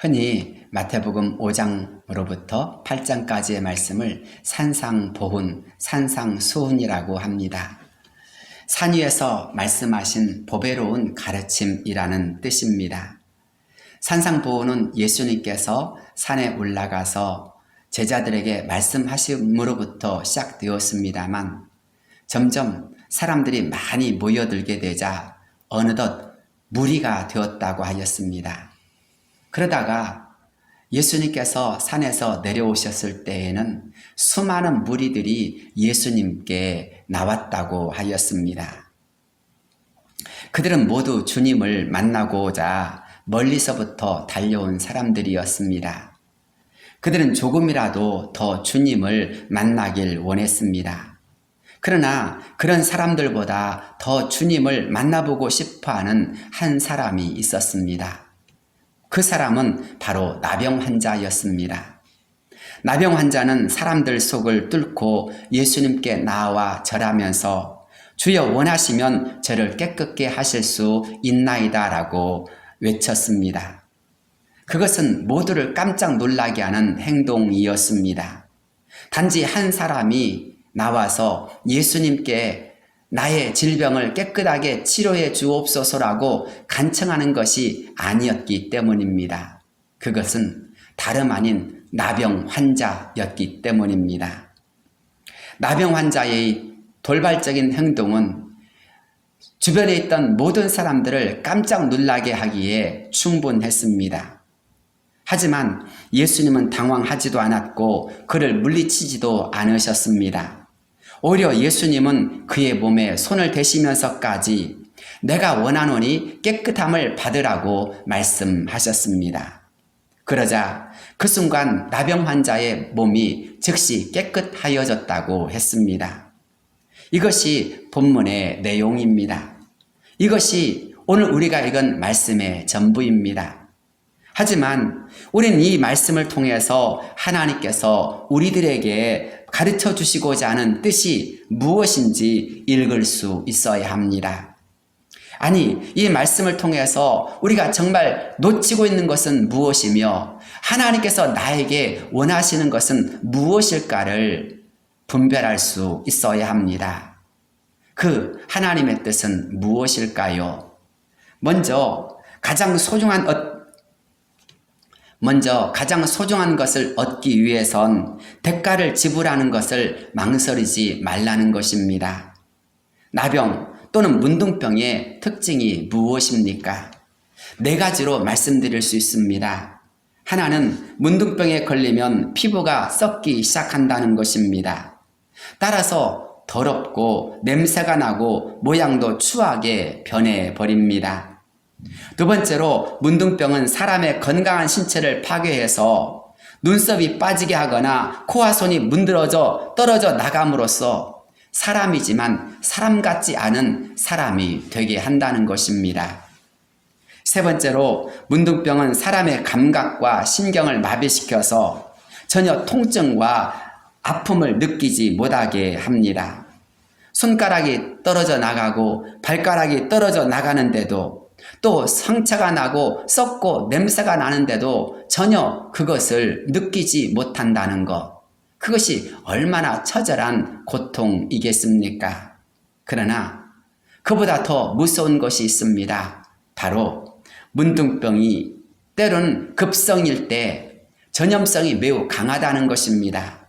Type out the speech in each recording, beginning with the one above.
흔히 마태복음 5장으로부터 8장까지의 말씀을 산상보훈, 산상수훈이라고 합니다. 산 위에서 말씀하신 보배로운 가르침이라는 뜻입니다. 산상보훈은 예수님께서 산에 올라가서 제자들에게 말씀하심으로부터 시작되었습니다만 점점 사람들이 많이 모여들게 되자 어느덧 무리가 되었다고 하였습니다. 그러다가 예수님께서 산에서 내려오셨을 때에는 수많은 무리들이 예수님께 나왔다고 하였습니다. 그들은 모두 주님을 만나고자 멀리서부터 달려온 사람들이었습니다. 그들은 조금이라도 더 주님을 만나길 원했습니다. 그러나 그런 사람들보다 더 주님을 만나보고 싶어하는 한 사람이 있었습니다. 그 사람은 바로 나병 환자였습니다. 나병 환자는 사람들 속을 뚫고 예수님께 나와 절하면서 주여 원하시면 저를 깨끗게 하실 수 있나이다 라고 외쳤습니다. 그것은 모두를 깜짝 놀라게 하는 행동이었습니다. 단지 한 사람이 나와서 예수님께 나의 질병을 깨끗하게 치료해 주옵소서라고 간청하는 것이 아니었기 때문입니다. 그것은 다름 아닌 나병 환자였기 때문입니다. 나병 환자의 돌발적인 행동은 주변에 있던 모든 사람들을 깜짝 놀라게 하기에 충분했습니다. 하지만 예수님은 당황하지도 않았고 그를 물리치지도 않으셨습니다. 오히려 예수님은 그의 몸에 손을 대시면서까지 내가 원하노니 깨끗함을 받으라고 말씀하셨습니다. 그러자 그 순간 나병 환자의 몸이 즉시 깨끗하여졌다고 했습니다. 이것이 본문의 내용입니다. 이것이 오늘 우리가 읽은 말씀의 전부입니다. 하지만 우리는 이 말씀을 통해서 하나님께서 우리들에게 가르쳐 주시고자 하는 뜻이 무엇인지 읽을 수 있어야 합니다. 아니, 이 말씀을 통해서 우리가 정말 놓치고 있는 것은 무엇이며 하나님께서 나에게 원하시는 것은 무엇일까를 분별할 수 있어야 합니다. 그 하나님의 뜻은 무엇일까요? 먼저 가장 소중한 것을 얻기 위해선 대가를 지불하는 것을 망설이지 말라는 것입니다. 나병 또는 문둥병의 특징이 무엇입니까? 네 가지로 말씀드릴 수 있습니다. 하나는 문둥병에 걸리면 피부가 썩기 시작한다는 것입니다. 따라서 더럽고 냄새가 나고 모양도 추하게 변해버립니다. 두 번째로 문둥병은 사람의 건강한 신체를 파괴해서 눈썹이 빠지게 하거나 코와 손이 문드러져 떨어져 나감으로써 사람이지만 사람 같지 않은 사람이 되게 한다는 것입니다. 세 번째로 문둥병은 사람의 감각과 신경을 마비시켜서 전혀 통증과 아픔을 느끼지 못하게 합니다. 손가락이 떨어져 나가고 발가락이 떨어져 나가는데도 또 상처가 나고 썩고 냄새가 나는데도 전혀 그것을 느끼지 못한다는 것. 그것이 얼마나 처절한 고통이겠습니까? 그러나 그보다 더 무서운 것이 있습니다. 바로 문둥병이 때로는 급성일 때 전염성이 매우 강하다는 것입니다.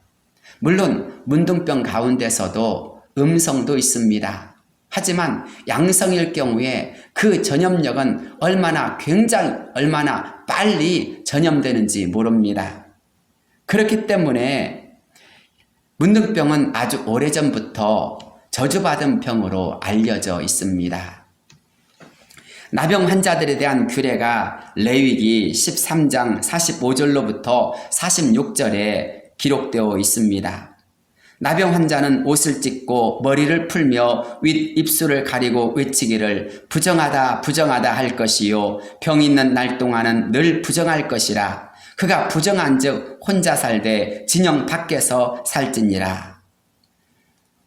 물론 문둥병 가운데서도 음성도 있습니다. 하지만 양성일 경우에 그 전염력은 얼마나 빨리 전염되는지 모릅니다. 그렇기 때문에 문둥병은 아주 오래전부터 저주받은 병으로 알려져 있습니다. 나병 환자들에 대한 규례가 레위기 13장 45절로부터 46절에 기록되어 있습니다. 나병 환자는 옷을 찢고 머리를 풀며 윗입술을 가리고 외치기를 부정하다 부정하다 할 것이요 병 있는 날 동안은 늘 부정할 것이라. 그가 부정한즉 혼자 살되 진영 밖에서 살지니라.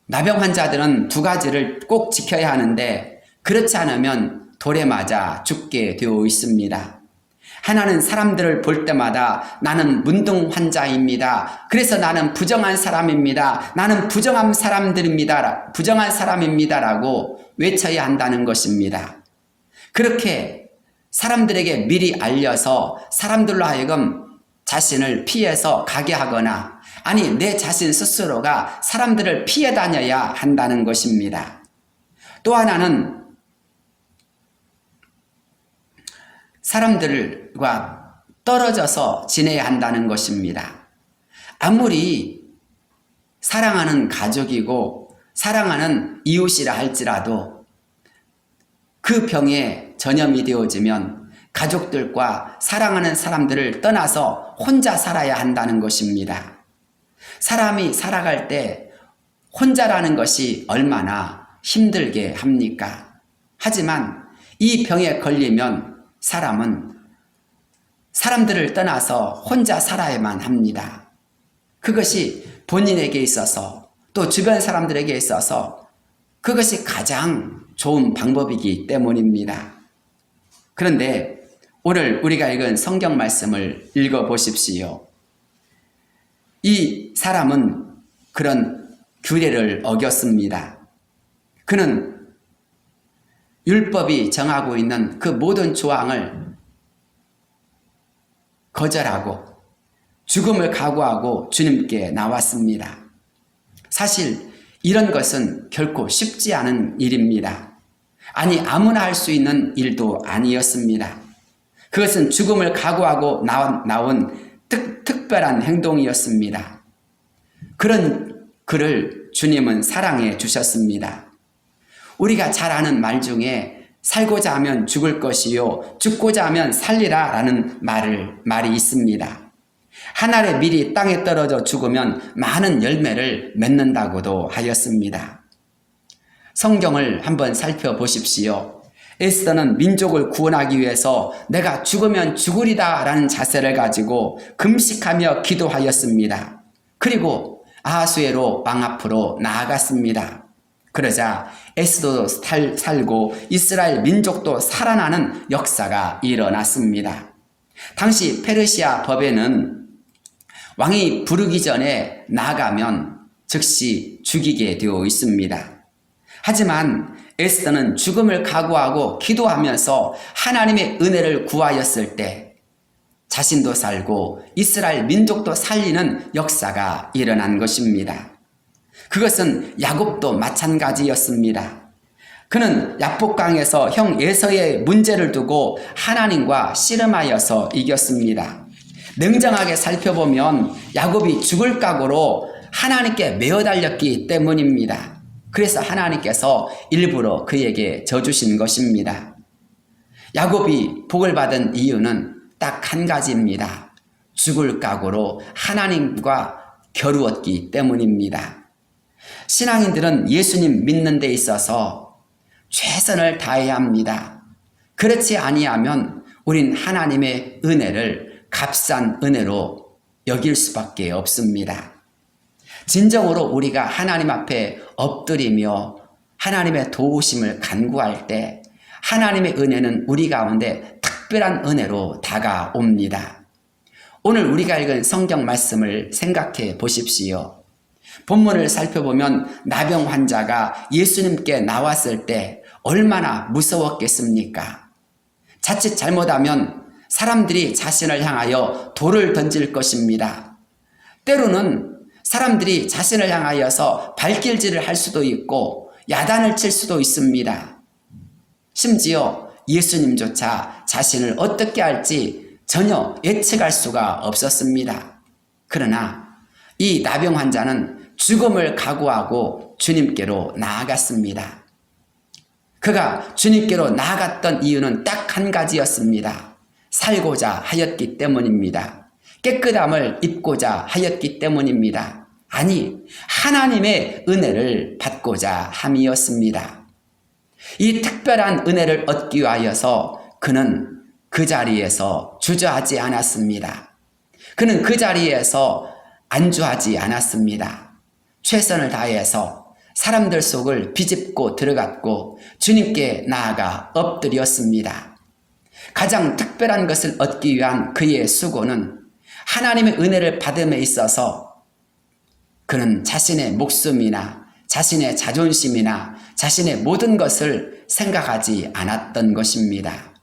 나병 환자들은 두 가지를 꼭 지켜야 하는데 그렇지 않으면 돌에 맞아 죽게 되어 있습니다. 하나는 사람들을 볼 때마다 나는 문둥 환자입니다. 그래서 나는 부정한 사람입니다. 나는 부정한 사람입니다라고 외쳐야 한다는 것입니다. 그렇게 사람들에게 미리 알려서 사람들로 하여금 자신을 피해서 가게 하거나 아니 내 자신 스스로가 사람들을 피해 다녀야 한다는 것입니다. 또 하나는 사람들과 떨어져서 지내야 한다는 것입니다. 아무리 사랑하는 가족이고 사랑하는 이웃이라 할지라도 그 병에 전염이 되어지면 가족들과 사랑하는 사람들을 떠나서 혼자 살아야 한다는 것입니다. 사람이 살아갈 때 혼자라는 것이 얼마나 힘들게 합니까? 하지만 이 병에 걸리면 사람은 사람들을 떠나서 혼자 살아야만 합니다. 그것이 본인에게 있어서 또 주변 사람들에게 있어서 그것이 가장 좋은 방법이기 때문입니다. 그런데 오늘 우리가 읽은 성경 말씀을 읽어보십시오. 이 사람은 그런 규례를 어겼습니다. 그는 율법이 정하고 있는 그 모든 조항을 거절하고 죽음을 각오하고 주님께 나왔습니다. 사실 이런 것은 결코 쉽지 않은 일입니다. 아니 아무나 할 수 있는 일도 아니었습니다. 그것은 죽음을 각오하고 나온 특별한 행동이었습니다. 그런 그를 주님은 사랑해 주셨습니다. 우리가 잘 아는 말 중에 살고자 하면 죽을 것이요 죽고자 하면 살리라 라는 말이 있습니다. 한 알의 밀이 땅에 떨어져 죽으면 많은 열매를 맺는다고도 하였습니다. 성경을 한번 살펴보십시오. 에스더는 민족을 구원하기 위해서 내가 죽으면 죽으리다 라는 자세를 가지고 금식하며 기도하였습니다. 그리고 아하수에로 왕 앞으로 나아갔습니다. 그러자 에스더도 살고 이스라엘 민족도 살아나는 역사가 일어났습니다. 당시 페르시아 법에는 왕이 부르기 전에 나가면 즉시 죽이게 되어 있습니다. 하지만 에스더는 죽음을 각오하고 기도하면서 하나님의 은혜를 구하였을 때 자신도 살고 이스라엘 민족도 살리는 역사가 일어난 것입니다. 그것은 야곱도 마찬가지였습니다. 그는 야복강에서 형 에서의 문제를 두고 하나님과 씨름하여서 이겼습니다. 냉정하게 살펴보면 야곱이 죽을 각오로 하나님께 매어 달렸기 때문입니다. 그래서 하나님께서 일부러 그에게 져주신 것입니다. 야곱이 복을 받은 이유는 딱 한 가지입니다. 죽을 각오로 하나님과 겨루었기 때문입니다. 신앙인들은 예수님 믿는 데 있어서 최선을 다해야 합니다. 그렇지 아니하면 우린 하나님의 은혜를 값싼 은혜로 여길 수밖에 없습니다. 진정으로 우리가 하나님 앞에 엎드리며 하나님의 도우심을 간구할 때 하나님의 은혜는 우리 가운데 특별한 은혜로 다가옵니다. 오늘 우리가 읽은 성경 말씀을 생각해 보십시오. 본문을 살펴보면 나병 환자가 예수님께 나왔을 때 얼마나 무서웠겠습니까? 자칫 잘못하면 사람들이 자신을 향하여 돌을 던질 것입니다. 때로는 사람들이 자신을 향하여서 발길질을 할 수도 있고 야단을 칠 수도 있습니다. 심지어 예수님조차 자신을 어떻게 할지 전혀 예측할 수가 없었습니다. 그러나 이 나병 환자는 죽음을 각오하고 주님께로 나아갔습니다. 그가 주님께로 나아갔던 이유는 딱 한 가지였습니다. 살고자 하였기 때문입니다. 깨끗함을 입고자 하였기 때문입니다. 아니, 하나님의 은혜를 받고자 함이었습니다. 이 특별한 은혜를 얻기 위하여서 그는 그 자리에서 주저하지 않았습니다. 그는 그 자리에서 안주하지 않았습니다. 최선을 다해서 사람들 속을 비집고 들어갔고 주님께 나아가 엎드렸습니다. 가장 특별한 것을 얻기 위한 그의 수고는 하나님의 은혜를 받음에 있어서 그는 자신의 목숨이나 자신의 자존심이나 자신의 모든 것을 생각하지 않았던 것입니다.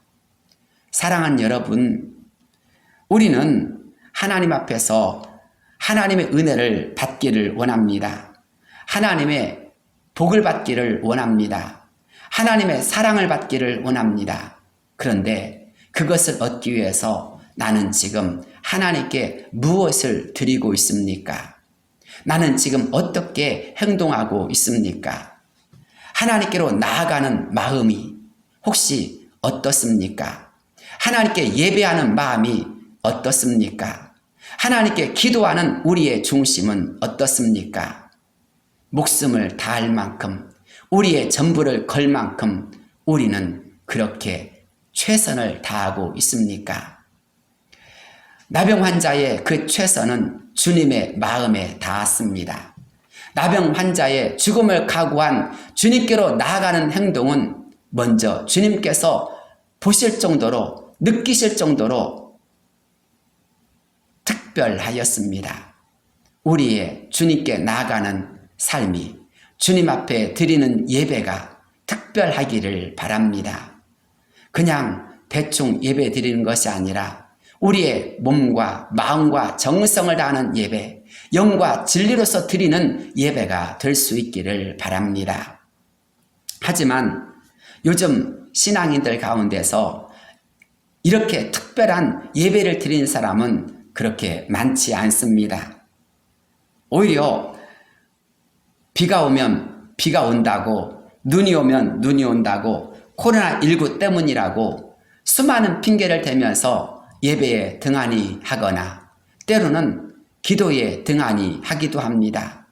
사랑하는 여러분, 우리는 하나님 앞에서 하나님의 은혜를 받기를 원합니다. 하나님의 복을 받기를 원합니다. 하나님의 사랑을 받기를 원합니다. 그런데 그것을 얻기 위해서 나는 지금 하나님께 무엇을 드리고 있습니까? 나는 지금 어떻게 행동하고 있습니까? 하나님께로 나아가는 마음이 혹시 어떻습니까? 하나님께 예배하는 마음이 어떻습니까? 하나님께 기도하는 우리의 중심은 어떻습니까? 목숨을 다할 만큼, 우리의 전부를 걸 만큼 우리는 그렇게 최선을 다하고 있습니까? 나병 환자의 그 최선은 주님의 마음에 닿았습니다. 나병 환자의 죽음을 각오한 주님께로 나아가는 행동은 먼저 주님께서 보실 정도로, 느끼실 정도로 특별하였습니다. 우리의 주님께 나아가는 삶이, 주님 앞에 드리는 예배가 특별하기를 바랍니다. 그냥 대충 예배 드리는 것이 아니라 우리의 몸과 마음과 정성을 다하는 예배, 영과 진리로서 드리는 예배가 될 수 있기를 바랍니다. 하지만 요즘 신앙인들 가운데서 이렇게 특별한 예배를 드리는 사람은 그렇게 많지 않습니다. 오히려 비가 오면 비가 온다고, 눈이 오면 눈이 온다고, 코로나19 때문이라고 수많은 핑계를 대면서 예배에 등한히 하거나 때로는 기도에 등한히 하기도 합니다.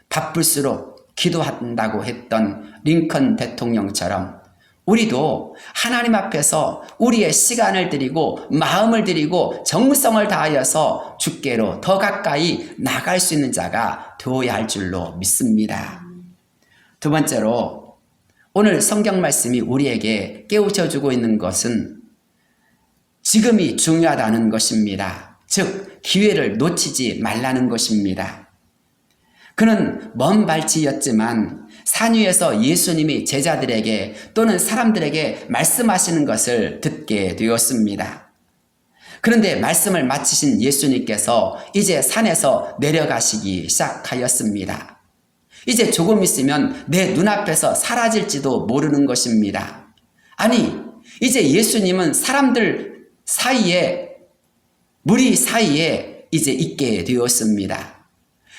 바쁠수록 기도한다고 했던 링컨 대통령처럼 우리도 하나님 앞에서 우리의 시간을 드리고 마음을 드리고 정성을 다하여서 주께로 더 가까이 나갈 수 있는 자가 되어야 할 줄로 믿습니다. 두 번째로 오늘 성경 말씀이 우리에게 깨우쳐주고 있는 것은 지금이 중요하다는 것입니다. 즉 기회를 놓치지 말라는 것입니다. 그는 먼 발치였지만 산 위에서 예수님이 제자들에게 또는 사람들에게 말씀하시는 것을 듣게 되었습니다. 그런데 말씀을 마치신 예수님께서 이제 산에서 내려가시기 시작하였습니다. 이제 조금 있으면 내 눈앞에서 사라질지도 모르는 것입니다. 아니, 이제 예수님은 사람들 사이에, 무리 사이에 이제 있게 되었습니다.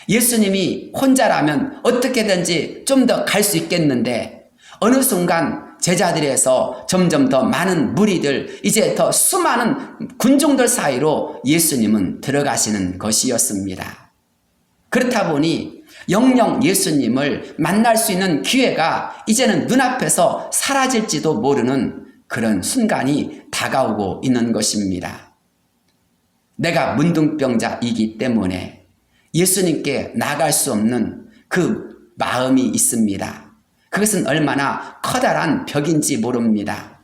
예수님이 혼자라면 어떻게든지 좀 더 갈 수 있겠는데 어느 순간 제자들에서 점점 더 많은 무리들, 이제 더 수많은 군중들 사이로 예수님은 들어가시는 것이었습니다. 그렇다 보니 영영 예수님을 만날 수 있는 기회가 이제는 눈앞에서 사라질지도 모르는 그런 순간이 다가오고 있는 것입니다. 내가 문둥병자이기 때문에 예수님께 나갈 수 없는 그 마음이 있습니다. 그것은 얼마나 커다란 벽인지 모릅니다.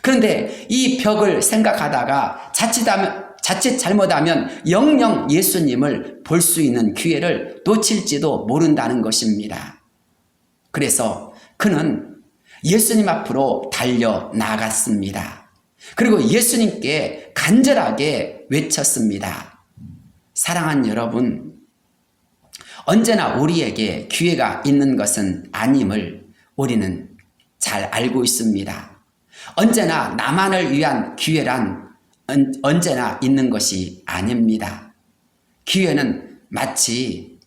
그런데 이 벽을 생각하다가 자칫 잘못하면 영영 예수님을 볼 수 있는 기회를 놓칠지도 모른다는 것입니다. 그래서 그는 예수님 앞으로 달려 나갔습니다. 그리고 예수님께 간절하게 외쳤습니다. 사랑하는 여러분, 언제나 우리에게 기회가 있는 것은 아님을 우리는 잘 알고 있습니다. 언제나 나만을 위한 기회란 언제나 있는 것이 아닙니다. 기회는 마치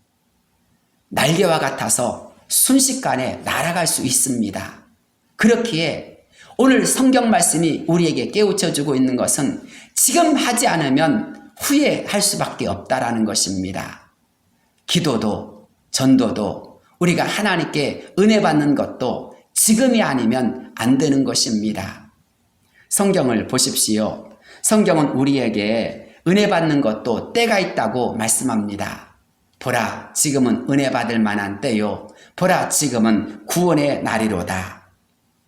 날개와 같아서 순식간에 날아갈 수 있습니다. 그렇기에 오늘 성경 말씀이 우리에게 깨우쳐주고 있는 것은 지금 하지 않으면 후회할 수밖에 없다라는 것입니다. 기도도 전도도 우리가 하나님께 은혜 받는 것도 지금이 아니면 안 되는 것입니다. 성경을 보십시오. 성경은 우리에게 은혜 받는 것도 때가 있다고 말씀합니다. 보라, 지금은 은혜 받을 만한 때요. 보라, 지금은 구원의 날이로다.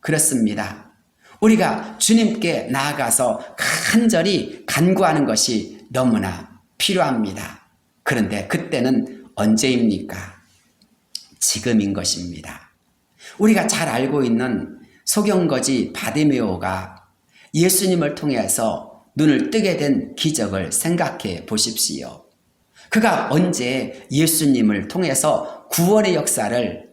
그렇습니다. 우리가 주님께 나아가서 간절히 간구하는 것이 너무나 필요합니다. 그런데 그때는 언제입니까? 지금인 것입니다. 우리가 잘 알고 있는 소경거지 바디메오가 예수님을 통해서 눈을 뜨게 된 기적을 생각해 보십시오. 그가 언제 예수님을 통해서 구원의 역사를,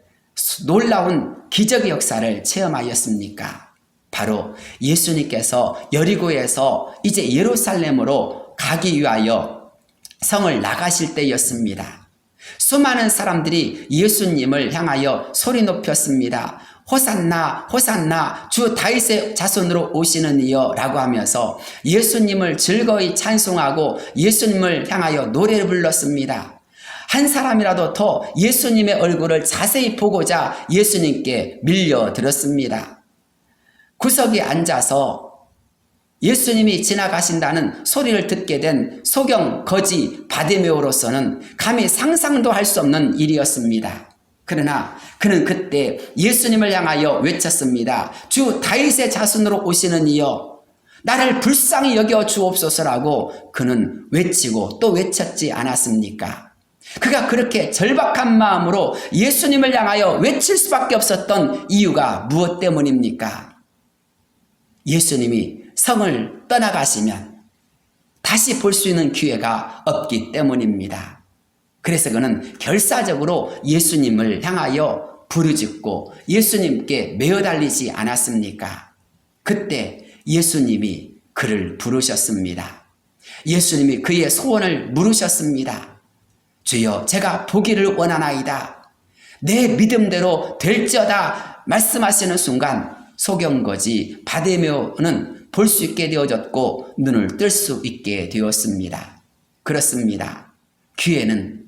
놀라운 기적의 역사를 체험하였습니까? 바로 예수님께서 여리고에서 이제 예루살렘으로 가기 위하여 성을 나가실 때였습니다. 수많은 사람들이 예수님을 향하여 소리 높였습니다. 호산나 호산나 주 다윗의 자손으로 오시는 이여 라고 하면서 예수님을 즐거이 찬송하고 예수님을 향하여 노래를 불렀습니다. 한 사람이라도 더 예수님의 얼굴을 자세히 보고자 예수님께 밀려들었습니다. 구석에 앉아서 예수님이 지나가신다는 소리를 듣게 된 소경 거지 바디메오로서는 감히 상상도 할 수 없는 일이었습니다. 그러나 그는 그때 예수님을 향하여 외쳤습니다. 주 다윗의 자손으로 오시는 이여 나를 불쌍히 여겨 주옵소서라고 그는 외치고 또 외쳤지 않았습니까? 그가 그렇게 절박한 마음으로 예수님을 향하여 외칠 수밖에 없었던 이유가 무엇 때문입니까? 예수님이 성을 떠나가시면 다시 볼 수 있는 기회가 없기 때문입니다. 그래서 그는 결사적으로 예수님을 향하여 부르짖고 예수님께 메어 달리지 않았습니까? 그때 예수님이 그를 부르셨습니다. 예수님이 그의 소원을 물으셨습니다. 주여 제가 보기를 원하나이다. 내 믿음대로 될지어다 말씀하시는 순간 소경거지 바디메오는 볼 수 있게 되어졌고 눈을 뜰 수 있게 되었습니다. 그렇습니다. 기회는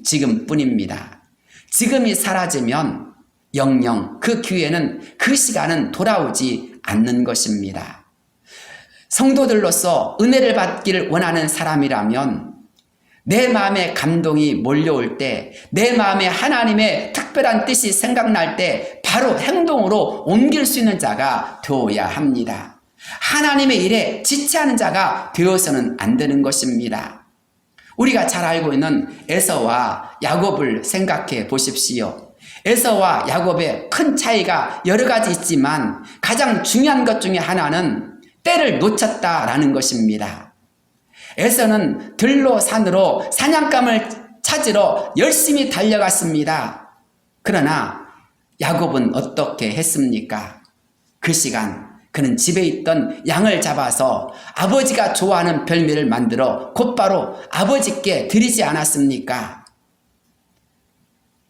지금뿐입니다. 지금이 사라지면 영영 그 기회는 그 시간은 돌아오지 않는 것입니다. 성도들로서 은혜를 받기를 원하는 사람이라면 내 마음에 감동이 몰려올 때, 내 마음에 하나님의 특별한 뜻이 생각날 때 바로 행동으로 옮길 수 있는 자가 되어야 합니다. 하나님의 일에 지체하는 자가 되어서는 안 되는 것입니다. 우리가 잘 알고 있는 에서와 야곱을 생각해 보십시오. 에서와 야곱의 큰 차이가 여러 가지 있지만 가장 중요한 것 중에 하나는 때를 놓쳤다라는 것입니다. 에서는 들로 산으로 사냥감을 찾으러 열심히 달려갔습니다. 그러나 야곱은 어떻게 했습니까? 그 시간 그는 집에 있던 양을 잡아서 아버지가 좋아하는 별미를 만들어 곧바로 아버지께 드리지 않았습니까?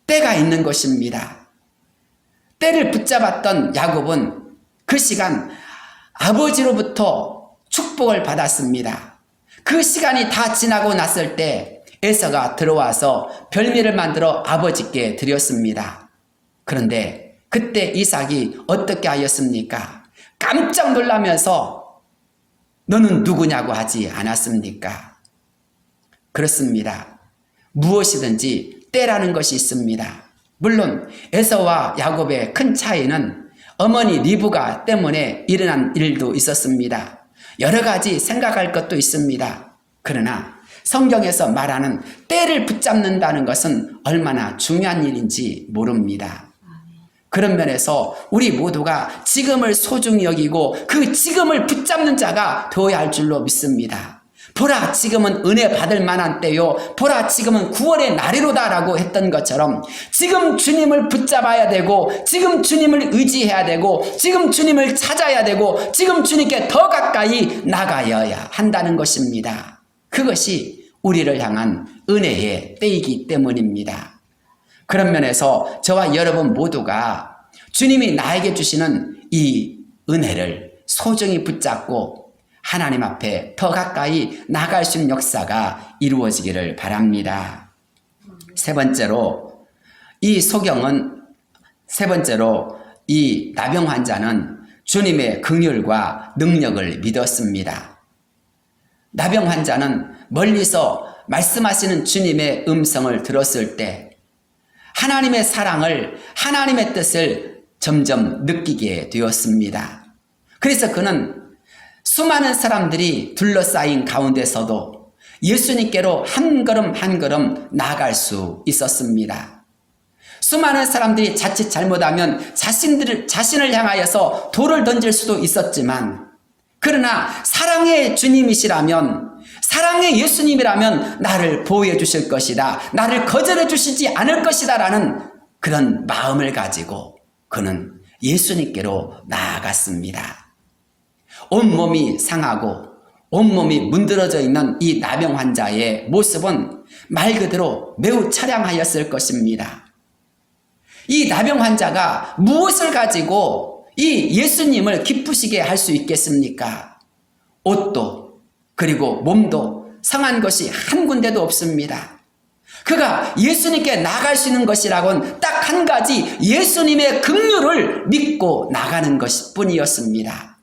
때가 있는 것입니다. 때를 붙잡았던 야곱은 그 시간 아버지로부터 축복을 받았습니다. 그 시간이 다 지나고 났을 때 에서가 들어와서 별미를 만들어 아버지께 드렸습니다. 그런데 그때 이삭이 어떻게 하였습니까? 깜짝 놀라면서 너는 누구냐고 하지 않았습니까? 그렇습니다. 무엇이든지 때라는 것이 있습니다. 물론 에서와 야곱의 큰 차이는 어머니 리브가 때문에 일어난 일도 있었습니다. 여러 가지 생각할 것도 있습니다. 그러나 성경에서 말하는 때를 붙잡는다는 것은 얼마나 중요한 일인지 모릅니다. 그런 면에서 우리 모두가 지금을 소중히 여기고 그 지금을 붙잡는 자가 되어야 할 줄로 믿습니다. 보라 지금은 은혜 받을 만한 때요, 보라 지금은 구원의 날이로다라고 했던 것처럼 지금 주님을 붙잡아야 되고 지금 주님을 의지해야 되고 지금 주님을 찾아야 되고 지금 주님께 더 가까이 나가야 한다는 것입니다. 그것이 우리를 향한 은혜의 때이기 때문입니다. 그런 면에서 저와 여러분 모두가 주님이 나에게 주시는 이 은혜를 소중히 붙잡고 하나님 앞에 더 가까이 나갈 수 있는 역사가 이루어지기를 바랍니다. 세 번째로 이 나병 환자는 주님의 긍휼과 능력을 믿었습니다. 나병 환자는 멀리서 말씀하시는 주님의 음성을 들었을 때 하나님의 사랑을, 하나님의 뜻을 점점 느끼게 되었습니다. 그래서 그는 수많은 사람들이 둘러싸인 가운데서도 예수님께로 한 걸음 한 걸음 나아갈 수 있었습니다. 수많은 사람들이 자칫 잘못하면 자신을 향하여서 돌을 던질 수도 있었지만, 그러나 사랑의 주님이시라면, 사랑의 예수님이라면 나를 보호해 주실 것이다, 나를 거절해 주시지 않을 것이다 라는 그런 마음을 가지고 그는 예수님께로 나아갔습니다. 온몸이 상하고 온몸이 문드러져 있는 이 나병 환자의 모습은 말 그대로 매우 처량하였을 것입니다. 이 나병 환자가 무엇을 가지고 이 예수님을 기쁘시게 할 수 있겠습니까? 옷도 그리고 몸도 상한 것이 한 군데도 없습니다. 그가 예수님께 나갈 수 있는 것이라고는 딱 한 가지, 예수님의 긍휼을 믿고 나가는 것뿐이었습니다.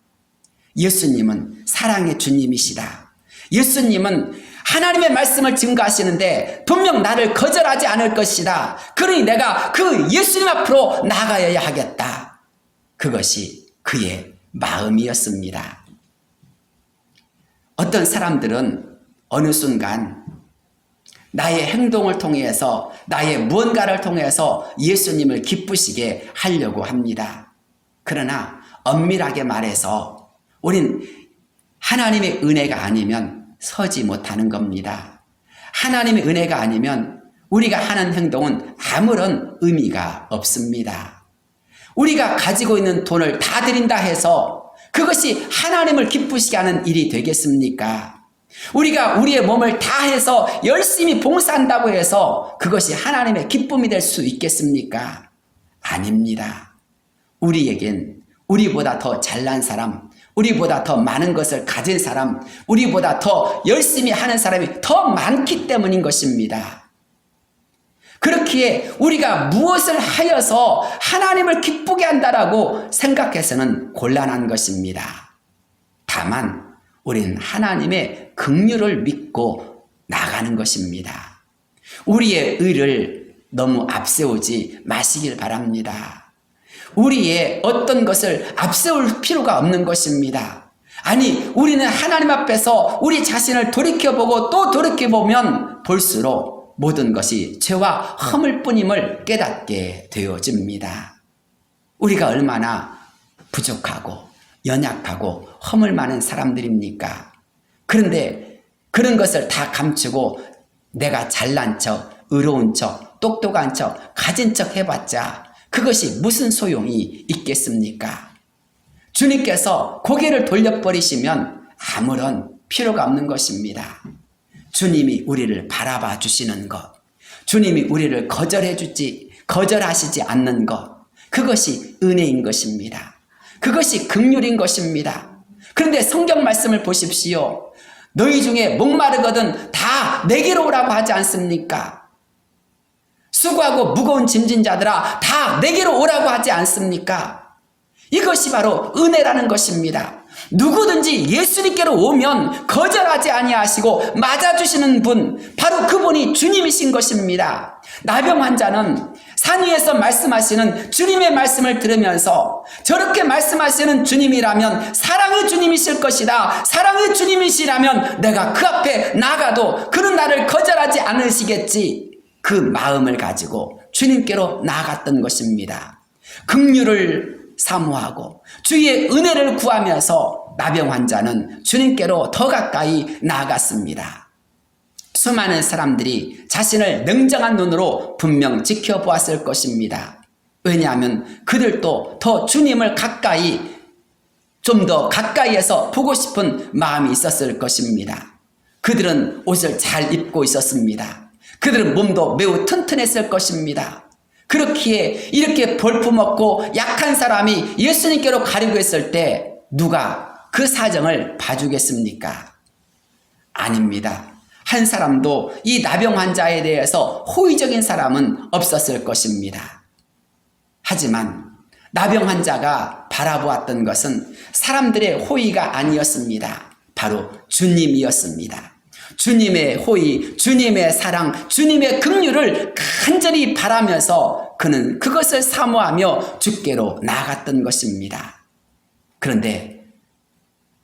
예수님은 사랑의 주님이시다. 예수님은 하나님의 말씀을 증거하시는데 분명 나를 거절하지 않을 것이다. 그러니 내가 그 예수님 앞으로 나가야 하겠다. 그것이 그의 마음이었습니다. 어떤 사람들은 어느 순간 나의 행동을 통해서, 나의 무언가를 통해서 예수님을 기쁘시게 하려고 합니다. 그러나 엄밀하게 말해서 우린 하나님의 은혜가 아니면 서지 못하는 겁니다. 하나님의 은혜가 아니면 우리가 하는 행동은 아무런 의미가 없습니다. 우리가 가지고 있는 돈을 다 드린다 해서 그것이 하나님을 기쁘시게 하는 일이 되겠습니까? 우리가 우리의 몸을 다해서 열심히 봉사한다고 해서 그것이 하나님의 기쁨이 될 수 있겠습니까? 아닙니다. 우리에겐 우리보다 더 잘난 사람, 우리보다 더 많은 것을 가진 사람, 우리보다 더 열심히 하는 사람이 더 많기 때문인 것입니다. 그렇기에 우리가 무엇을 하여서 하나님을 기쁘게 한다라고 생각해서는 곤란한 것입니다. 다만 우리는 하나님의 긍휼을 믿고 나가는 것입니다. 우리의 의를 너무 앞세우지 마시길 바랍니다. 우리의 어떤 것을 앞세울 필요가 없는 것입니다. 아니, 우리는 하나님 앞에서 우리 자신을 돌이켜보고 또 돌이켜보면 볼수록 모든 것이 죄와 허물 뿐임을 깨닫게 되어집니다. 우리가 얼마나 부족하고 연약하고 허물 많은 사람들입니까? 그런데 그런 것을 다 감추고 내가 잘난 척, 의로운 척, 똑똑한 척, 가진 척 해봤자 그것이 무슨 소용이 있겠습니까? 주님께서 고개를 돌려버리시면 아무런 필요가 없는 것입니다. 주님이 우리를 바라봐 주시는 것, 주님이 우리를 거절하시지 않는 것, 그것이 은혜인 것입니다. 그것이 긍휼인 것입니다. 그런데 성경 말씀을 보십시오. 너희 중에 목마르거든 다 내게로 오라고 하지 않습니까? 수고하고 무거운 짐진 자들아 다 내게로 오라고 하지 않습니까? 이것이 바로 은혜라는 것입니다. 누구든지 예수님께로 오면 거절하지 아니하시고 맞아주시는 분, 바로 그분이 주님이신 것입니다. 나병 환자는 산 위에서 말씀하시는 주님의 말씀을 들으면서 저렇게 말씀하시는 주님이라면 사랑의 주님이실 것이다. 사랑의 주님이시라면 내가 그 앞에 나가도 그는 나를 거절하지 않으시겠지. 그 마음을 가지고 주님께로 나아갔던 것입니다. 긍휼을 사모하고 주의 은혜를 구하면서 나병 환자는 주님께로 더 가까이 나아갔습니다. 수많은 사람들이 자신을 냉정한 눈으로 분명 지켜보았을 것입니다. 왜냐하면 그들도 더 주님을 가까이, 좀 더 가까이에서 보고 싶은 마음이 있었을 것입니다. 그들은 옷을 잘 입고 있었습니다. 그들은 몸도 매우 튼튼했을 것입니다. 그렇기에 이렇게 볼품없고 약한 사람이 예수님께로 가려고 했을 때 누가 그 사정을 봐주겠습니까? 아닙니다. 한 사람도 이 나병 환자에 대해서 호의적인 사람은 없었을 것입니다. 하지만 나병 환자가 바라보았던 것은 사람들의 호의가 아니었습니다. 바로 주님이었습니다. 주님의 호의, 주님의 사랑, 주님의 긍휼을 간절히 바라면서 그는 그것을 사모하며 주께로 나아갔던 것입니다. 그런데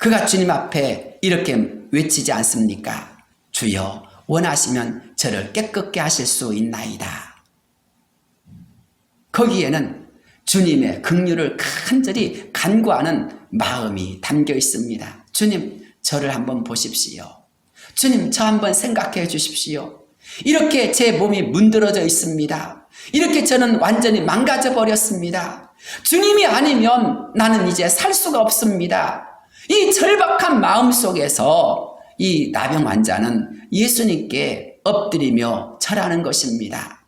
그가 주님 앞에 이렇게 외치지 않습니까? 주여 원하시면 저를 깨끗게 하실 수 있나이다. 거기에는 주님의 긍휼을 간절히 간구하는 마음이 담겨 있습니다. 주님, 저를 한번 보십시오. 주님, 저 한번 생각해 주십시오. 이렇게 제 몸이 문드러져 있습니다. 이렇게 저는 완전히 망가져 버렸습니다. 주님이 아니면 나는 이제 살 수가 없습니다. 이 절박한 마음 속에서 이 나병 환자는 예수님께 엎드리며 절하는 것입니다.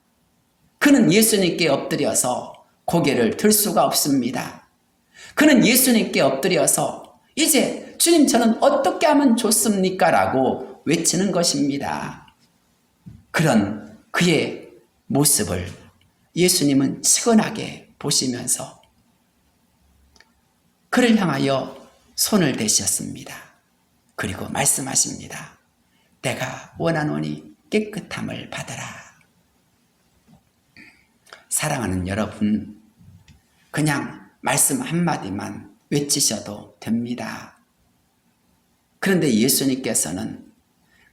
그는 예수님께 엎드려서 고개를 들 수가 없습니다. 그는 예수님께 엎드려서 이제 주님, 저는 어떻게 하면 좋습니까? 라고 외치는 것입니다. 그런 그의 모습을 예수님은 측은하게 보시면서 그를 향하여 손을 대셨습니다. 그리고 말씀하십니다. 내가 원하노니 깨끗함을 받아라. 사랑하는 여러분, 그냥 말씀 한마디만 외치셔도 됩니다. 그런데 예수님께서는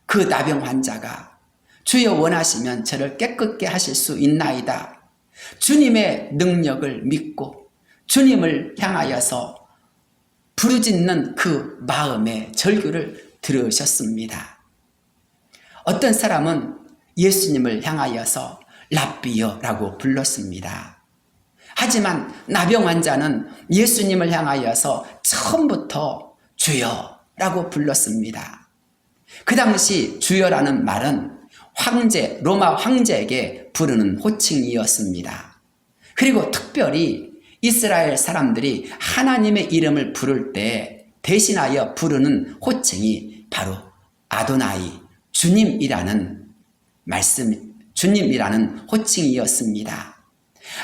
그 나병 환자가 주여 원하시면 저를 깨끗게 하실 수 있나이다. 주님의 능력을 믿고 주님을 향하여서 부르짖는 그 마음의 절규를 들으셨습니다. 어떤 사람은 예수님을 향하여서 랍비여라고 불렀습니다. 하지만 나병 환자는 예수님을 향하여서 처음부터 주여라고 불렀습니다. 그 당시 주여라는 말은 황제, 로마 황제에게 부르는 호칭이었습니다. 그리고 특별히 이스라엘 사람들이 하나님의 이름을 부를 때 대신하여 부르는 호칭이 바로 아도나이, 주님이라는 주님이라는 호칭이었습니다.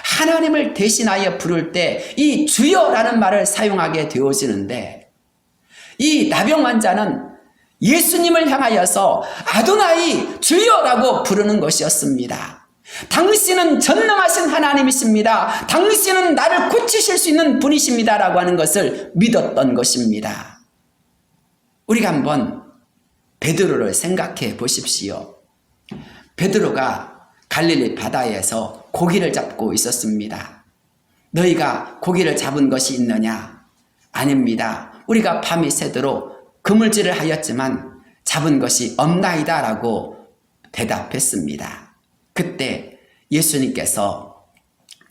하나님을 대신하여 부를 때 이 주여라는 말을 사용하게 되어지는데 이 나병 환자는 예수님을 향하여서 아도나이 주여라고 부르는 것이었습니다. 당신은 전능하신 하나님이십니다. 당신은 나를 고치실 수 있는 분이십니다. 라고 하는 것을 믿었던 것입니다. 우리가 한번 베드로를 생각해 보십시오. 베드로가 갈릴리 바다에서 고기를 잡고 있었습니다. 너희가 고기를 잡은 것이 있느냐? 아닙니다. 우리가 밤이 새도록 그물질을 하였지만 잡은 것이 없나이다 라고 대답했습니다. 그때 예수님께서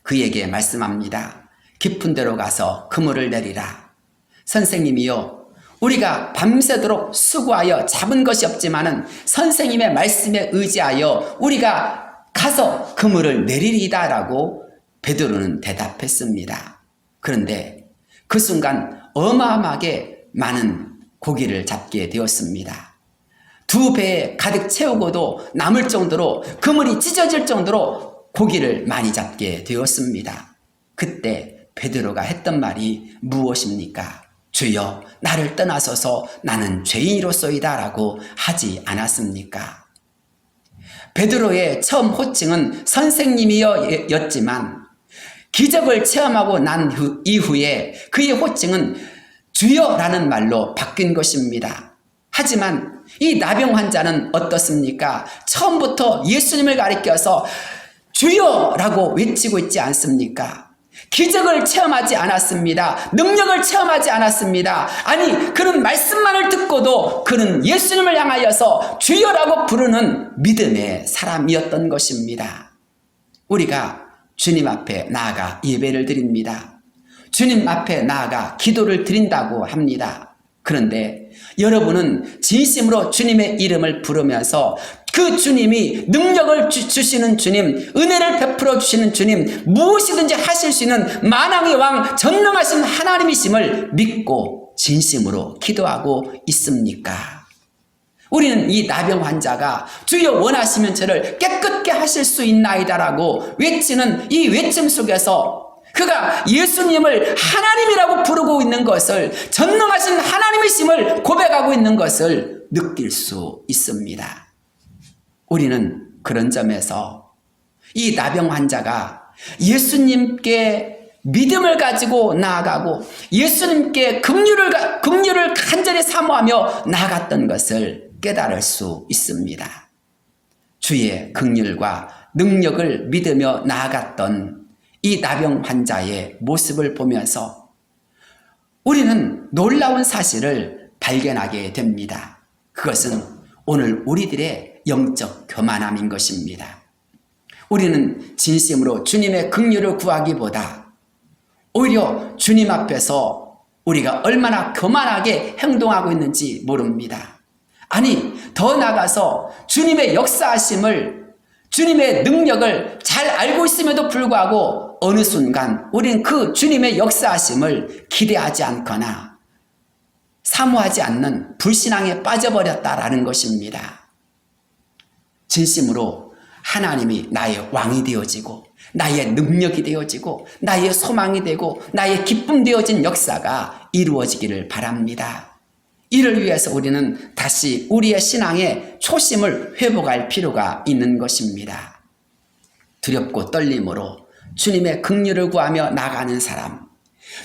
그에게 말씀합니다. 깊은 데로 가서 그물을 내리라. 선생님이요, 우리가 밤새도록 수고하여 잡은 것이 없지만은 선생님의 말씀에 의지하여 우리가 가서 그물을 내리리다 라고 베드로는 대답했습니다. 그런데 그 순간 어마어마하게 많은 고기를 잡게 되었습니다. 2배에 가득 채우고도 남을 정도로 그물이 찢어질 정도로 고기를 많이 잡게 되었습니다. 그때 베드로가 했던 말이 무엇입니까? 주여, 나를 떠나소서, 나는 죄인이로소이다 라고 하지 않았습니까? 베드로의 처음 호칭은 선생님이여 였지만 기적을 체험하고 난 이후에 그의 호칭은 주여라는 말로 바뀐 것입니다. 하지만 이 나병 환자는 어떻습니까? 처음부터 예수님을 가리켜서 주여라고 외치고 있지 않습니까? 기적을 체험하지 않았습니다. 능력을 체험하지 않았습니다. 아니, 그는 말씀만을 듣고도 그는 예수님을 향하여서 주여라고 부르는 믿음의 사람이었던 것입니다. 우리가 주님 앞에 나아가 예배를 드립니다. 주님 앞에 나아가 기도를 드린다고 합니다. 그런데 여러분은 진심으로 주님의 이름을 부르면서 그 주님이 능력을 주시는 주님, 은혜를 베풀어 주시는 주님, 무엇이든지 하실 수 있는 만왕의 왕, 전능하신 하나님이심을 믿고 진심으로 기도하고 있습니까? 우리는 이 나병 환자가 주여 원하시면 저를 깨끗게 하실 수 있나이다라고 외치는 이 외침 속에서 그가 예수님을 하나님이라고 부르고 있는 것을, 전능하신 하나님이심을 고백하고 있는 것을 느낄 수 있습니다. 우리는 그런 점에서 이 나병 환자가 예수님께 믿음을 가지고 나아가고 예수님께 긍휼을 간절히 사모하며 나아갔던 것을 깨달을 수 있습니다. 주의 긍휼과 능력을 믿으며 나아갔던 이 나병 환자의 모습을 보면서 우리는 놀라운 사실을 발견하게 됩니다. 그것은 오늘 우리들의 영적 교만함인 것입니다. 우리는 진심으로 주님의 긍휼을 구하기보다 오히려 주님 앞에서 우리가 얼마나 교만하게 행동하고 있는지 모릅니다. 아니, 더 나아가서 주님의 역사하심을, 주님의 능력을 잘 알고 있음에도 불구하고 어느 순간 우리는 그 주님의 역사하심을 기대하지 않거나 사모하지 않는 불신앙에 빠져버렸다라는 것입니다. 진심으로 하나님이 나의 왕이 되어지고 나의 능력이 되어지고 나의 소망이 되고 나의 기쁨 되어진 역사가 이루어지기를 바랍니다. 이를 위해서 우리는 다시 우리의 신앙의 초심을 회복할 필요가 있는 것입니다. 두렵고 떨림으로 주님의 긍휼을 구하며 나가는 사람,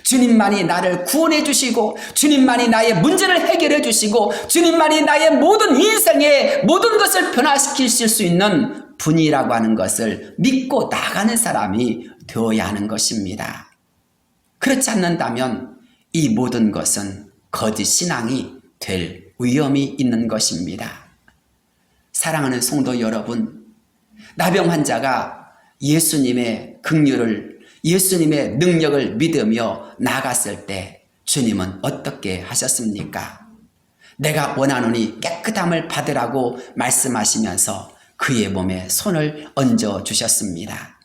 주님만이 나를 구원해 주시고 주님만이 나의 문제를 해결해 주시고 주님만이 나의 모든 인생의 모든 것을 변화시키실 수 있는 분이라고 하는 것을 믿고 나가는 사람이 되어야 하는 것입니다. 그렇지 않는다면 이 모든 것은 거짓 신앙이 될 위험이 있는 것입니다. 사랑하는 성도 여러분, 나병 환자가 예수님의 긍휼을, 예수님의 능력을 믿으며 나갔을 때 주님은 어떻게 하셨습니까? 내가 원하노니 깨끗함을 받으라고 말씀하시면서 그의 몸에 손을 얹어 주셨습니다.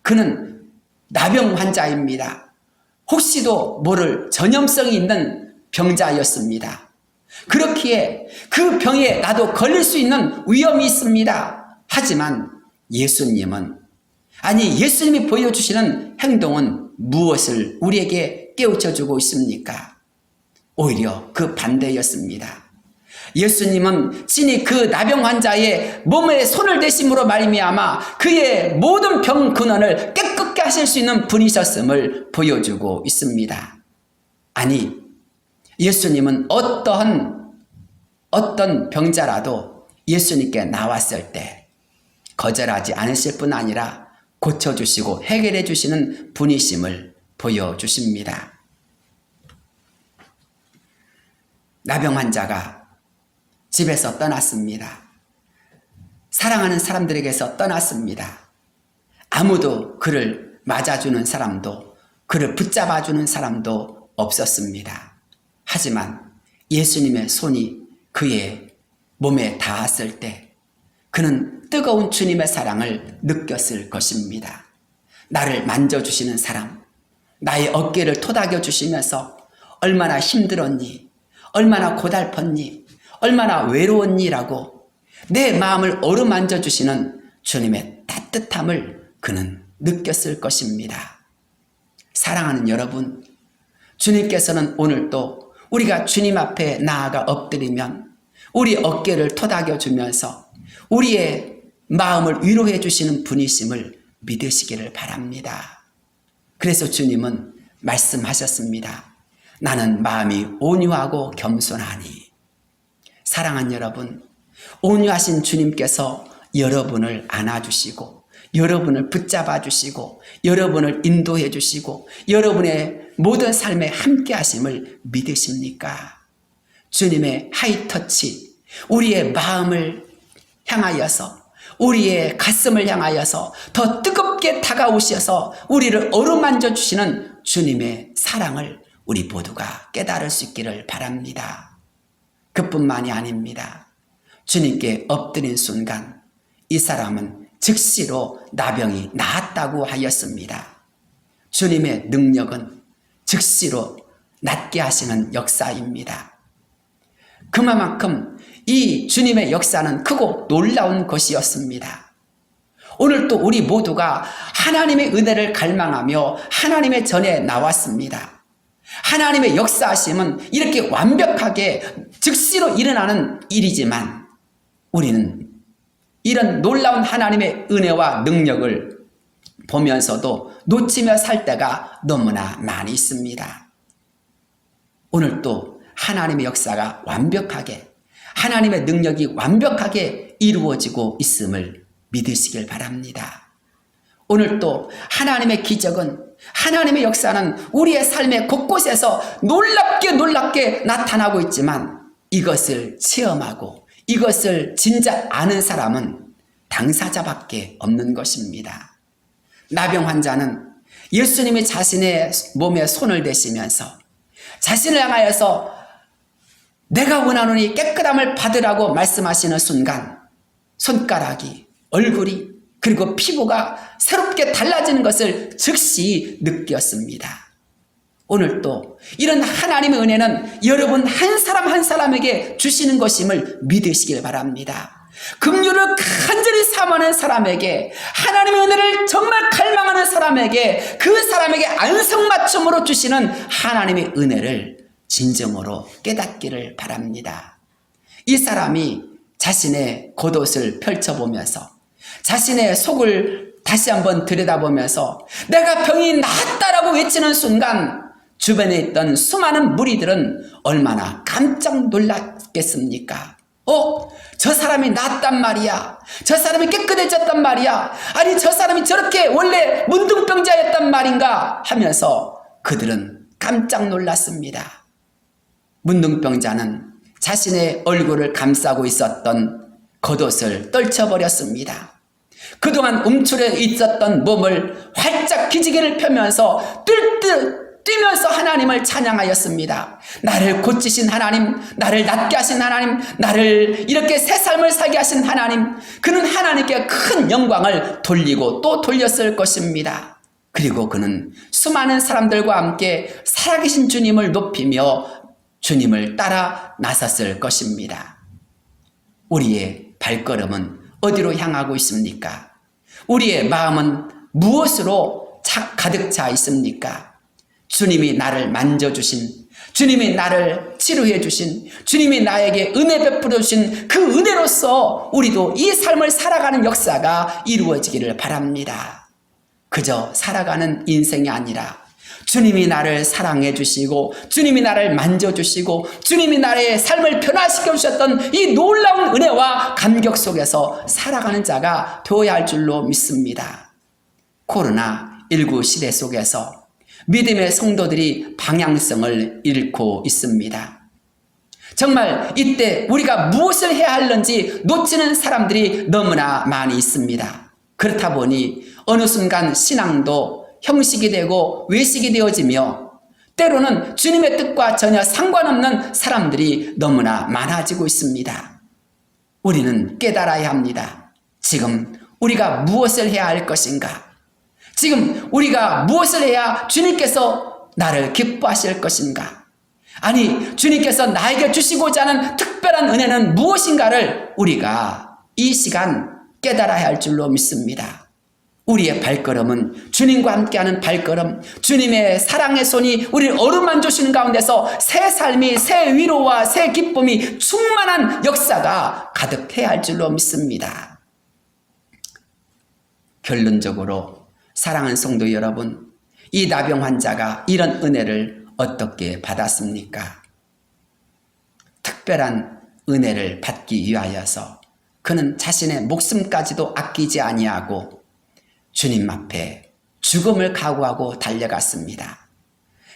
그는 나병 환자입니다. 혹시도 모를 전염성이 있는 병자였습니다. 그렇기에 그 병에 나도 걸릴 수 있는 위험이 있습니다. 하지만 예수님이 보여주시는 행동은 무엇을 우리에게 깨우쳐주고 있습니까? 오히려 그 반대였습니다. 예수님은 친히 그 나병 환자의 몸에 손을 대심으로 말미암아 그의 모든 병 근원을 깨끗게 하실 수 있는 분이셨음을 보여주고 있습니다. 아니, 예수님은 어떤 병자라도 예수님께 나왔을 때 거절하지 않으실 뿐 아니라 고쳐주시고 해결해 주시는 분이심을 보여주십니다. 나병 환자가 집에서 떠났습니다. 사랑하는 사람들에게서 떠났습니다. 아무도 그를 맞아주는 사람도, 그를 붙잡아주는 사람도 없었습니다. 하지만 예수님의 손이 그의 몸에 닿았을 때 그는 뜨거운 주님의 사랑을 느꼈을 것입니다. 나를 만져주시는 사람, 나의 어깨를 토닥여 주시면서 얼마나 힘들었니? 얼마나 고달팠니? 얼마나 외로웠니라고 내 마음을 어루만져 주시는 주님의 따뜻함을 그는 느꼈을 것입니다. 사랑하는 여러분, 주님께서는 오늘도 우리가 주님 앞에 나아가 엎드리면 우리 어깨를 토닥여 주면서 우리의 마음을 위로해 주시는 분이심을 믿으시기를 바랍니다. 그래서 주님은 말씀하셨습니다. 나는 마음이 온유하고 겸손하니. 사랑하는 여러분, 온유하신 주님께서 여러분을 안아주시고 여러분을 붙잡아 주시고 여러분을 인도해 주시고 여러분의 모든 삶에 함께 하심을 믿으십니까? 주님의 하이터치, 우리의 마음을 향하여서 우리의 가슴을 향하여서 더 뜨겁게 다가오셔서 우리를 어루만져 주시는 주님의 사랑을 우리 모두가 깨달을 수 있기를 바랍니다. 그뿐만이 아닙니다. 주님께 엎드린 순간 이 사람은 즉시로 나병이 나았다고 하였습니다. 주님의 능력은 즉시로 낫게 하시는 역사입니다. 그만큼 이 주님의 역사는 크고 놀라운 것이었습니다. 오늘 또 우리 모두가 하나님의 은혜를 갈망하며 하나님의 전에 나왔습니다. 하나님의 역사하심은 이렇게 완벽하게 즉시로 일어나는 일이지만 우리는 이런 놀라운 하나님의 은혜와 능력을 보면서도 놓치며 살 때가 너무나 많이 있습니다. 오늘 또 하나님의 역사가 완벽하게, 하나님의 능력이 완벽하게 이루어지고 있음을 믿으시길 바랍니다. 오늘 또 하나님의 기적은, 하나님의 역사는 우리의 삶의 곳곳에서 놀랍게 나타나고 있지만 이것을 체험하고 이것을 진짜 아는 사람은 당사자밖에 없는 것입니다. 나병 환자는 예수님이 자신의 몸에 손을 대시면서 자신을 향하여서 내가 원하노니 깨끗함을 받으라고 말씀하시는 순간 손가락이, 얼굴이, 그리고 피부가 새롭게 달라지는 것을 즉시 느꼈습니다. 오늘 또 이런 하나님의 은혜는 여러분 한 사람 한 사람에게 주시는 것임을 믿으시길 바랍니다. 긍휼을 간절히 사모하는 사람에게, 하나님의 은혜를 정말 갈망하는 사람에게, 그 사람에게 안성맞춤으로 주시는 하나님의 은혜를 진정으로 깨닫기를 바랍니다. 이 사람이 자신의 겉옷을 펼쳐보면서 자신의 속을 다시 한번 들여다보면서 내가 병이 나았다라고 외치는 순간 주변에 있던 수많은 무리들은 얼마나 깜짝 놀랐겠습니까? 저 사람이 낫단 말이야. 저 사람이 깨끗해졌단 말이야. 아니 저 사람이 저렇게 원래 문둥병자였단 말인가 하면서 그들은 깜짝 놀랐습니다. 문둥병자는 자신의 얼굴을 감싸고 있었던 겉옷을 떨쳐버렸습니다. 그동안 움츠려 있었던 몸을 활짝 기지개를 펴면서 뛰면서 하나님을 찬양하였습니다. 나를 고치신 하나님, 나를 낫게 하신 하나님, 나를 이렇게 새 삶을 살게 하신 하나님, 그는 하나님께 큰 영광을 돌리고 또 돌렸을 것입니다. 그리고 그는 수많은 사람들과 함께 살아계신 주님을 높이며 주님을 따라 나섰을 것입니다. 우리의 발걸음은 어디로 향하고 있습니까? 우리의 마음은 무엇으로 가득 차 있습니까? 주님이 나를 만져주신, 주님이 나를 치료해 주신, 주님이 나에게 은혜 베풀어 주신 그 은혜로서 우리도 이 삶을 살아가는 역사가 이루어지기를 바랍니다. 그저 살아가는 인생이 아니라 주님이 나를 사랑해 주시고 주님이 나를 만져주시고 주님이 나의 삶을 변화시켜 주셨던 이 놀라운 은혜와 감격 속에서 살아가는 자가 되어야 할 줄로 믿습니다. 코로나19 시대 속에서 믿음의 성도들이 방향성을 잃고 있습니다. 정말 이때 우리가 무엇을 해야 하는지 놓치는 사람들이 너무나 많이 있습니다. 그렇다 보니 어느 순간 신앙도 형식이 되고 외식이 되어지며 때로는 주님의 뜻과 전혀 상관없는 사람들이 너무나 많아지고 있습니다. 우리는 깨달아야 합니다. 지금 우리가 무엇을 해야 할 것인가? 지금 우리가 무엇을 해야 주님께서 나를 기뻐하실 것인가? 아니, 주님께서 나에게 주시고자 하는 특별한 은혜는 무엇인가를 우리가 이 시간 깨달아야 할 줄로 믿습니다. 우리의 발걸음은 주님과 함께하는 발걸음, 주님의 사랑의 손이 우리를 어루만져 주시는 가운데서 새 삶이, 새 위로와 새 기쁨이 충만한 역사가 가득해야 할 줄로 믿습니다. 결론적으로 사랑하는 성도 여러분, 이 나병 환자가 이런 은혜를 어떻게 받았습니까? 특별한 은혜를 받기 위하여서 그는 자신의 목숨까지도 아끼지 아니하고 주님 앞에 죽음을 각오하고 달려갔습니다.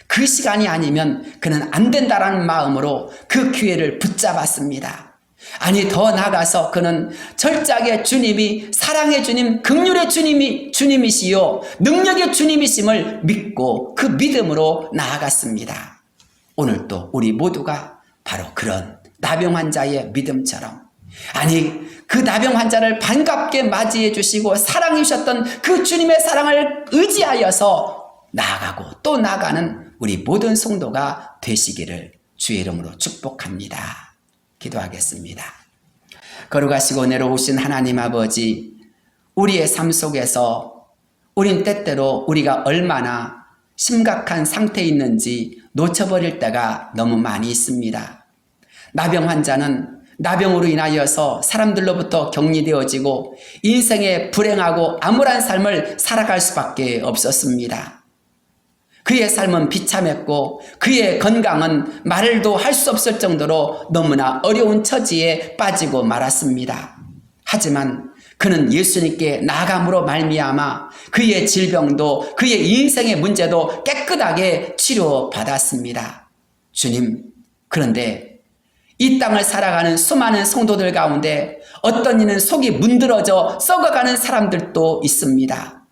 그 시간이 아니면 그는 안 된다라는 마음으로 그 기회를 붙잡았습니다. 아니, 더 나아가서 그는 철저하게 주님이 사랑의 주님, 긍휼의 주님이시요 능력의 주님이심을 믿고 그 믿음으로 나아갔습니다. 오늘도 우리 모두가 바로 그런 나병 환자의 믿음처럼, 아니 그 나병 환자를 반갑게 맞이해 주시고 사랑해 주셨던 그 주님의 사랑을 의지하여서 나아가고 또 나아가는 우리 모든 성도가 되시기를 주의 이름으로 축복합니다. 기도하겠습니다. 거룩하시고 내려오신 하나님 아버지, 우리의 삶 속에서 우린 때때로 우리가 얼마나 심각한 상태에 있는지 놓쳐버릴 때가 너무 많이 있습니다. 나병 환자는 나병으로 인하여서 사람들로부터 격리되어지고 인생의 불행하고 암울한 삶을 살아갈 수밖에 없었습니다. 그의 삶은 비참했고 그의 건강은 말도 할 수 없을 정도로 너무나 어려운 처지에 빠지고 말았습니다. 하지만 그는 예수님께 나아감으로 말미암아 그의 질병도 그의 인생의 문제도 깨끗하게 치료받았습니다. 주님, 그런데 이 땅을 살아가는 수많은 성도들 가운데 어떤 이는 속이 문드러져 썩어가는 사람들도 있습니다.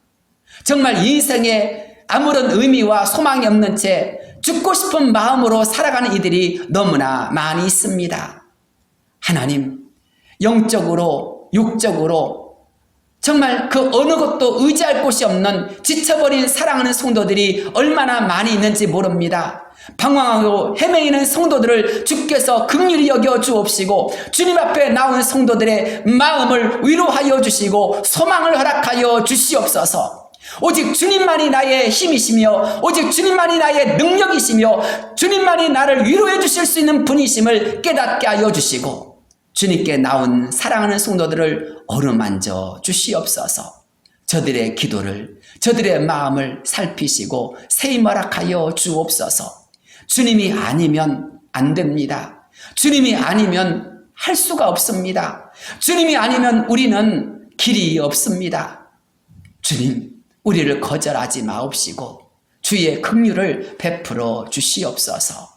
정말 인생에 아무런 의미와 소망이 없는 채 죽고 싶은 마음으로 살아가는 이들이 너무나 많이 있습니다. 하나님, 영적으로 육적으로 정말 그 어느 것도 의지할 곳이 없는 지쳐버린 사랑하는 성도들이 얼마나 많이 있는지 모릅니다. 방황하고 헤매이는 성도들을 주께서 긍휼히 여겨 주옵시고 주님 앞에 나온 성도들의 마음을 위로하여 주시고 소망을 허락하여 주시옵소서. 오직 주님만이 나의 힘이시며 오직 주님만이 나의 능력이시며 주님만이 나를 위로해 주실 수 있는 분이심을 깨닫게 하여 주시고 주님께 나온 사랑하는 성도들을 어루만져 주시옵소서. 저들의 기도를 저들의 마음을 살피시고 세임 허락하여 주옵소서. 주님이 아니면 안 됩니다. 주님이 아니면 할 수가 없습니다. 주님이 아니면 우리는 길이 없습니다. 주님, 우리를 거절하지 마옵시고 주의 긍휼을 베풀어 주시옵소서.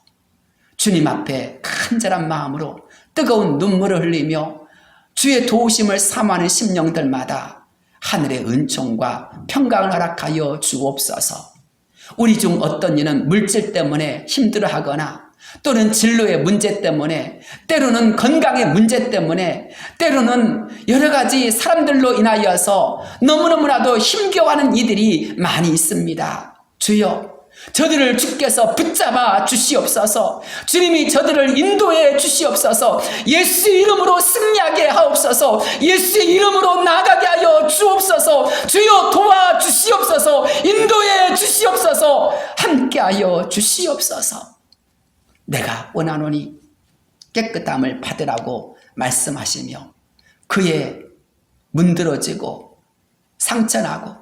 주님 앞에 간절한 마음으로 뜨거운 눈물을 흘리며 주의 도우심을 사모하는 심령들마다 하늘의 은총과 평강을 허락하여 주옵소서. 우리 중 어떤 이는 물질 때문에 힘들어하거나 또는 진로의 문제 때문에 때로는 건강의 문제 때문에 때로는 여러 가지 사람들로 인하여서 너무너무나도 힘겨워하는 이들이 많이 있습니다. 주여, 저들을 주께서 붙잡아 주시옵소서. 주님이 저들을 인도해 주시옵소서. 예수 이름으로 승리하게 하옵소서. 예수의 이름으로 나아가게 하여 주옵소서. 주여 도와 주시옵소서. 인도해 주시옵소서. 함께하여 주시옵소서. 내가 원하노니 깨끗함을 받으라고 말씀하시며 그의 문드러지고 상처나고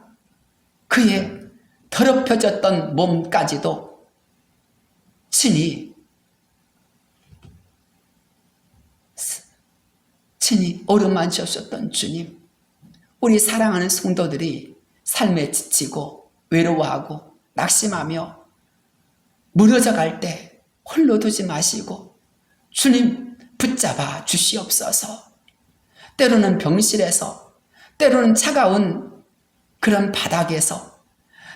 그의 더럽혀졌던 몸까지도 친히 어루만지셨던 주님, 우리 사랑하는 성도들이 삶에 지치고 외로워하고 낙심하며 무너져 갈 때 홀로 두지 마시고 주님 붙잡아 주시옵소서. 때로는 병실에서, 때로는 차가운 그런 바닥에서,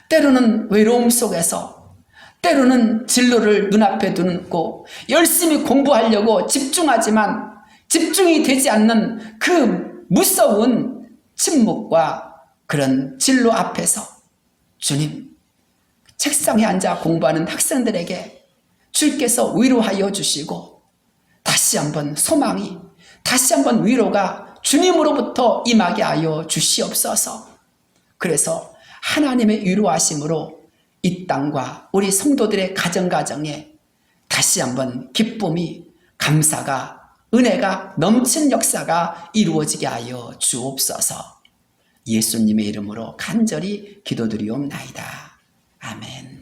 때로는 외로움 속에서, 때로는 진로를 눈앞에 두고 열심히 공부하려고 집중하지만 집중이 되지 않는 그 무서운 침묵과 그런 진로 앞에서 주님, 책상에 앉아 공부하는 학생들에게 주께서 위로하여 주시고 다시 한번 소망이, 다시 한번 위로가 주님으로부터 임하게 하여 주시옵소서. 그래서 하나님의 위로하심으로 이 땅과 우리 성도들의 가정가정에 다시 한번 기쁨이, 감사가, 은혜가 넘치는 역사가 이루어지게 하여 주옵소서. 예수님의 이름으로 간절히 기도드리옵나이다. 아멘.